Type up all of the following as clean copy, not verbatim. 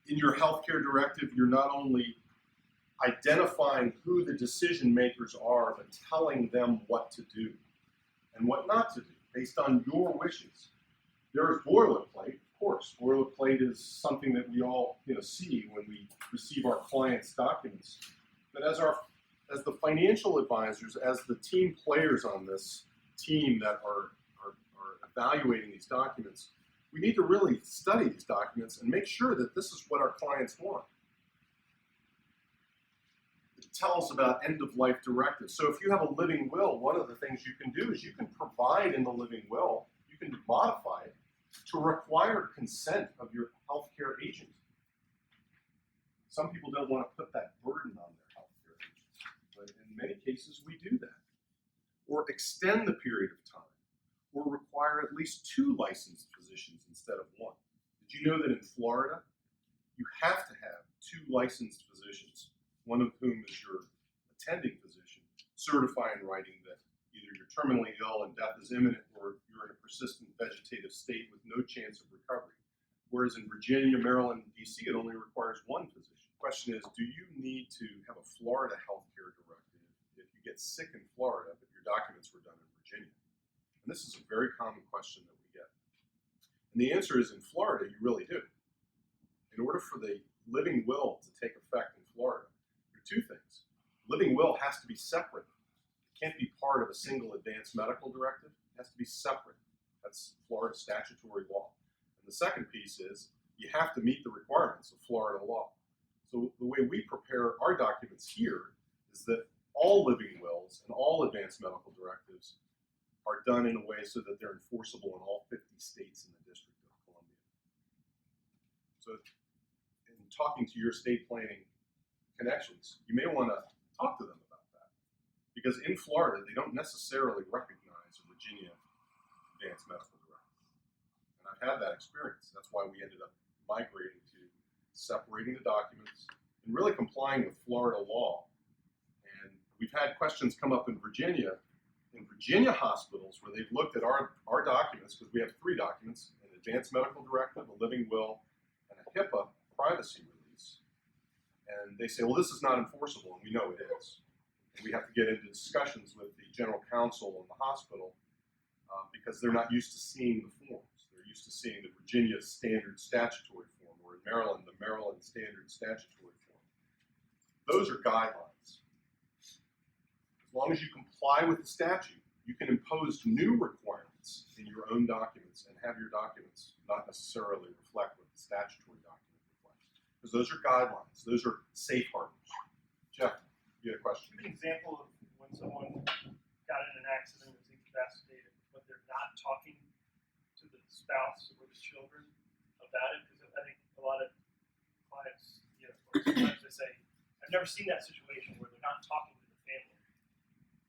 in your healthcare directive, you're not only identifying who the decision makers are, but telling them what to do and what not to do based on your wishes. There is boilerplate, of course. Boilerplate is something that we all see when we receive our clients' documents. But as the financial advisors, as the team players on this team that are evaluating these documents, we need to really study these documents and make sure that this is what our clients want. It tells about end-of-life directives. So if you have a living will, one of the things you can do is you can provide in the living will, you can modify it to require consent of your healthcare agent. Some people don't want to put that burden on their healthcare agents, but in many cases we do that. Or extend the period of time, or require at least 2 licensed physicians instead of 1. Did you know that in Florida, you have to have 2 licensed physicians, one of whom is your attending physician, certify in writing that either you're terminally ill and death is imminent, or you're in a persistent vegetative state with no chance of recovery. Whereas in Virginia, Maryland, and DC, it only requires 1 physician. The question is, do you need to have a Florida healthcare directive if you get sick in Florida, but your documents were done in Virginia? And this is a very common question that we get. And the answer is, in Florida, you really do. In order for the living will to take effect in Florida, there are 2 things. Living will has to be separate. It can't be part of a single advanced medical directive. It has to be separate. That's Florida statutory law. And the second piece is you have to meet the requirements of Florida law. So the way we prepare our documents here is that all living wills and all advanced medical directives are done in a way so that they're enforceable in all 50 states in the District of Columbia. So in talking to your estate planning connections, you may want to talk to them about that. Because in Florida, they don't necessarily recognize a Virginia advanced medical directive. And I've had that experience. That's why we ended up migrating to separating the documents and really complying with Florida law. And we've had questions come up in Virginia hospitals where they've looked at our documents, because we have 3 documents: an advanced medical directive, a living will, and a HIPAA privacy release. And they say, well, this is not enforceable, and we know it is. And we have to get into discussions with the general counsel in the hospital because they're not used to seeing the forms. They're used to seeing the Virginia standard statutory form, or in Maryland, the Maryland standard statutory form. Those are guidelines. As long as you comply with the statute, you can impose new requirements in your own documents and have your documents not necessarily reflect what the statutory document reflects. Because those are guidelines. Those are safe harbors. Jeff, you had a question? Give an example of when someone got in an accident and is incapacitated, but they're not talking to the spouse or the children about it. Because I think a lot of clients, sometimes they say, I've never seen that situation where they're not talking to the family.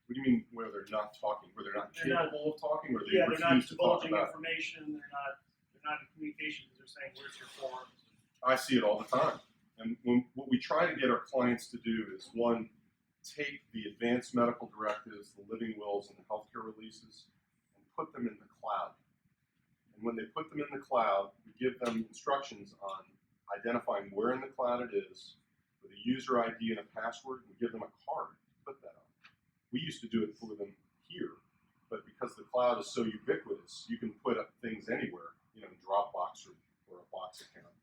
What do you mean where they're not talking? Where they're not capable of talking, or they they're not refuse to talk divulging about it? information. They're not in communication because they're saying, "Where's your forms?" I see it all the time. And what we try to get our clients to do is, 1, take the advanced medical directives, the living wills, and the healthcare releases, and put them in the cloud. And when they put them in the cloud, we give them instructions on identifying where in the cloud it is, with a user ID and a password. We give them a card to put that on. We used to do it for them here, but because the cloud is so ubiquitous, you can put up things anywhere, in Dropbox or a Box account.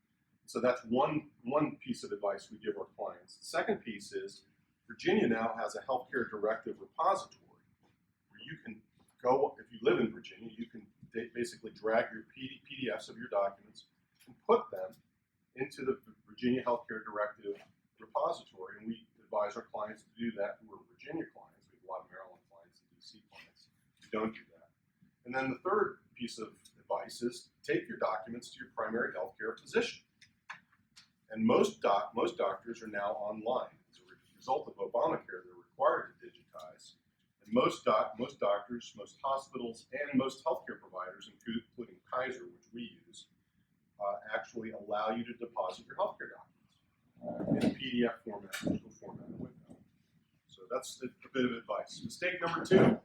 So that's one piece of advice we give our clients. The second piece is, Virginia now has a healthcare directive repository where you can go, if you live in Virginia, you can basically drag your PDFs of your documents and put them into the Virginia Healthcare Directive repository. And we advise our clients to do that who are Virginia clients. We have a lot of Maryland clients and DC clients who don't do that. And then the third piece of advice is, take your documents to your primary healthcare physician. And most doctors are now online. As a result of Obamacare, they're required to digitize. And most doctors, most hospitals, and most healthcare providers, including Kaiser, which we use, actually allow you to deposit your healthcare documents in a PDF format, digital format with them. So that's a bit of advice. Mistake number 2,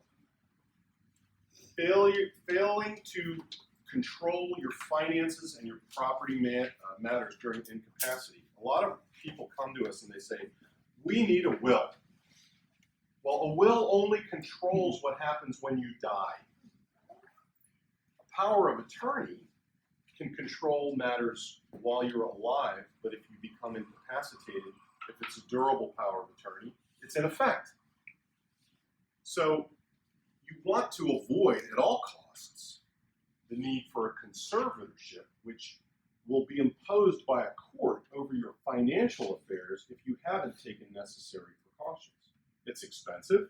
failing to control your finances and your property matters during incapacity. A lot of people come to us and they say, we need a will. Well, a will only controls what happens when you die. A power of attorney can control matters while you're alive, but if you become incapacitated, if it's a durable power of attorney, it's in effect. So you want to avoid at all costs the need for a conservatorship, which will be imposed by a court over your financial affairs if you haven't taken necessary precautions. It's expensive,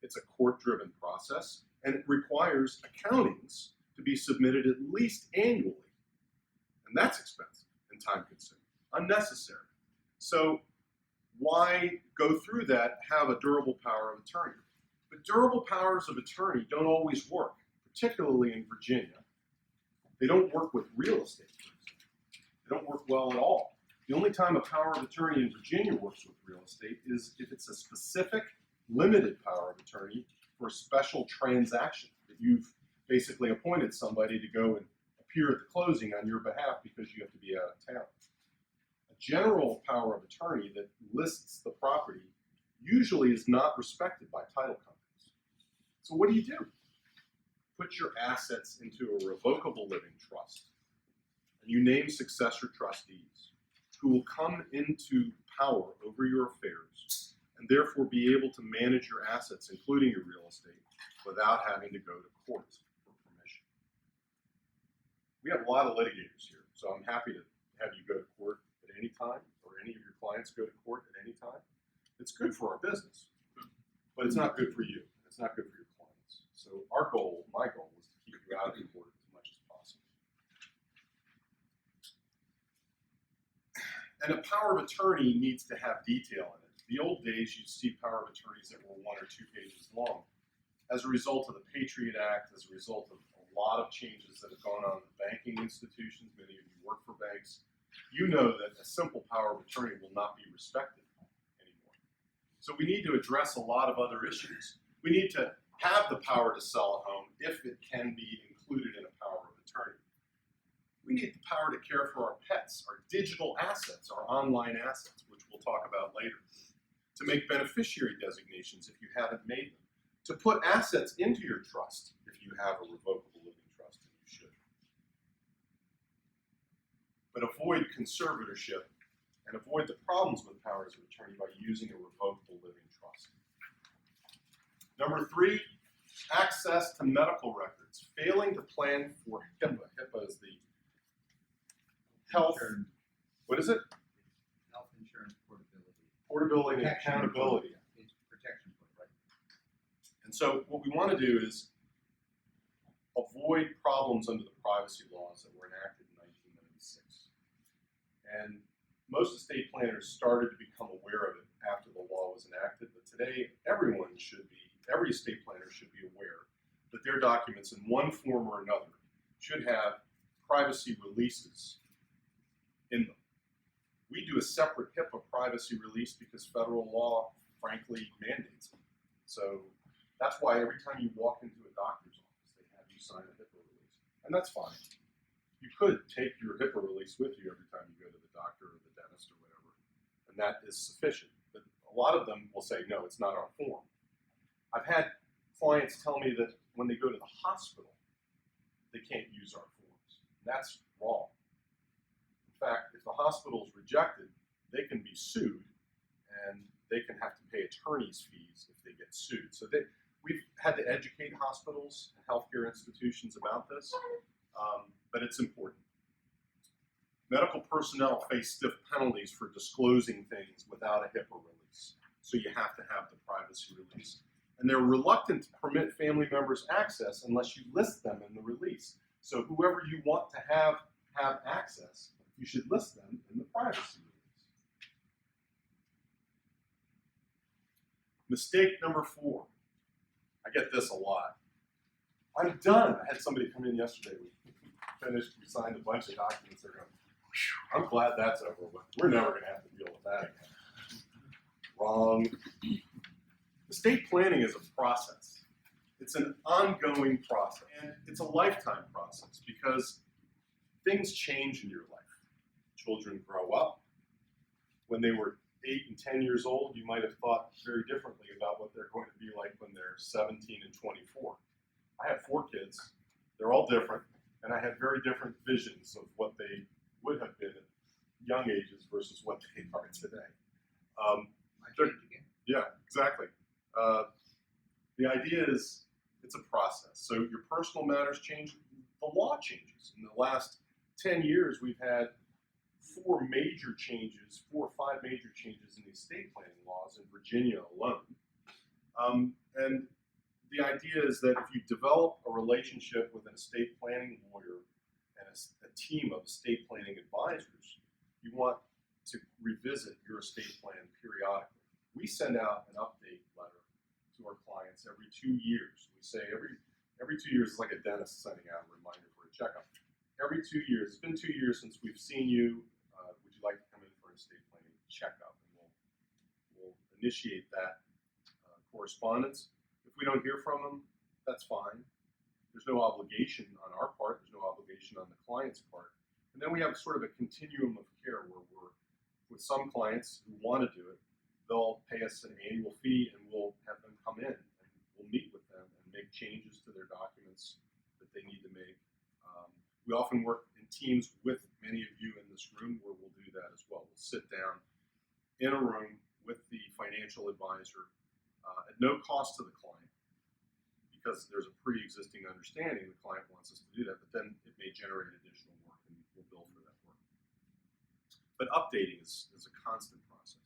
it's a court-driven process, and it requires accountings to be submitted at least annually. And that's expensive and time-consuming, unnecessary. So why go through that, have a durable power of attorney? But durable powers of attorney don't always work, particularly in Virginia. They don't work with real estate, for example. They don't work well at all. The only time a power of attorney in Virginia works with real estate is if it's a specific, limited power of attorney for a special transaction that you've basically appointed somebody to go and appear at the closing on your behalf because you have to be out of town. A general power of attorney that lists the property usually is not respected by title companies. So what do? Put your assets into a revocable living trust, and you name successor trustees who will come into power over your affairs and therefore be able to manage your assets, including your real estate, without having to go to court for permission. We have a lot of litigators here, so I'm happy to have you go to court at any time, or any of your clients go to court at any time. It's good for our business, but it's not good for you. It's not good for your clients. So our goal, my goal, is to keep you out of court as much as possible. And a power of attorney needs to have detail in it. The old days, you'd see power of attorneys that were 1 or 2 pages long. As a result of the Patriot Act, as a result of a lot of changes that have gone on in the banking institutions, many of you work for banks, you know that a simple power of attorney will not be respected anymore. So we need to address a lot of other issues. We need to have the power to sell a home if it can be included in a power of attorney. We need the power to care for our pets, our digital assets, our online assets, which we'll talk about later. To make beneficiary designations if you haven't made them. To put assets into your trust if you have a revocable living trust, and you should. But avoid conservatorship and avoid the problems with powers of attorney by using a revocable living trust. Number 3, access to medical records. Failing to plan for HIPAA. HIPAA is the health, what is it? Health insurance portability. Portability and accountability. It's protection for, right? And so what we want to do is avoid problems under the privacy laws that were enacted in 1996. And most estate planners started to become aware of it after the law was enacted, but today every estate planner should be aware that their documents in one form or another should have privacy releases in them. We do a separate HIPAA privacy release because federal law, frankly, mandates it. So that's why every time you walk into a doctor's office, they have you sign a HIPAA release. And that's fine. You could take your HIPAA release with you every time you go to the doctor or the dentist or whatever, and that is sufficient. But a lot of them will say, no, it's not our form. I've had clients tell me that when they go to the hospital, they can't use our forms. That's wrong. In fact, if the hospital is rejected, they can be sued, and they can have to pay attorney's fees if they get sued. So we've had to educate hospitals and healthcare institutions about this, but it's important. Medical personnel face stiff penalties for disclosing things without a HIPAA release. So you have to have the privacy release. And they're reluctant to permit family members access unless you list them in the release. So whoever you want to have access, you should list them in the privacy release. Mistake number 4. I get this a lot. I'm done. I had somebody come in yesterday. We finished, we signed a bunch of documents. They're going, I'm glad that's over with. We're never going to have to deal with that again. Wrong. Estate planning is a process. It's an ongoing process, and it's a lifetime process because things change in your life. Children grow up. When they were 8 and 10 years old, you might have thought very differently about what they're going to be like when they're 17 and 24. I have 4 kids. They're all different, and I had very different visions of what they would have been at young ages versus what they are today. Might change again. Yeah, exactly. The idea is it's a process. So your personal matters change, the law changes. In the last 10 years, we've had 4 or 5 major changes in the estate planning laws in Virginia alone. And the idea is that if you develop a relationship with an estate planning lawyer and a team of estate planning advisors, you want to revisit your estate plan periodically. We send out an update letter to our clients every 2 years. We say every 2 years is like a dentist sending out a reminder for a checkup. Every 2 years, it's been 2 years since we've seen you. Would you like to come in for an estate planning checkup? And we'll initiate that correspondence. If we don't hear from them, that's fine. There's no obligation on our part. There's no obligation on the client's part. And then we have sort of a continuum of care where we're, with some clients who want to do it, they'll pay us an annual fee and we'll have them come in and we'll meet with them and make changes to their documents that they need to make. We often work in teams with many of you in this room where we'll do that as well. We'll sit down in a room with the financial advisor at no cost to the client because there's a pre-existing understanding the client wants us to do that, but then it may generate additional work and we'll bill for that work. But updating is a constant process.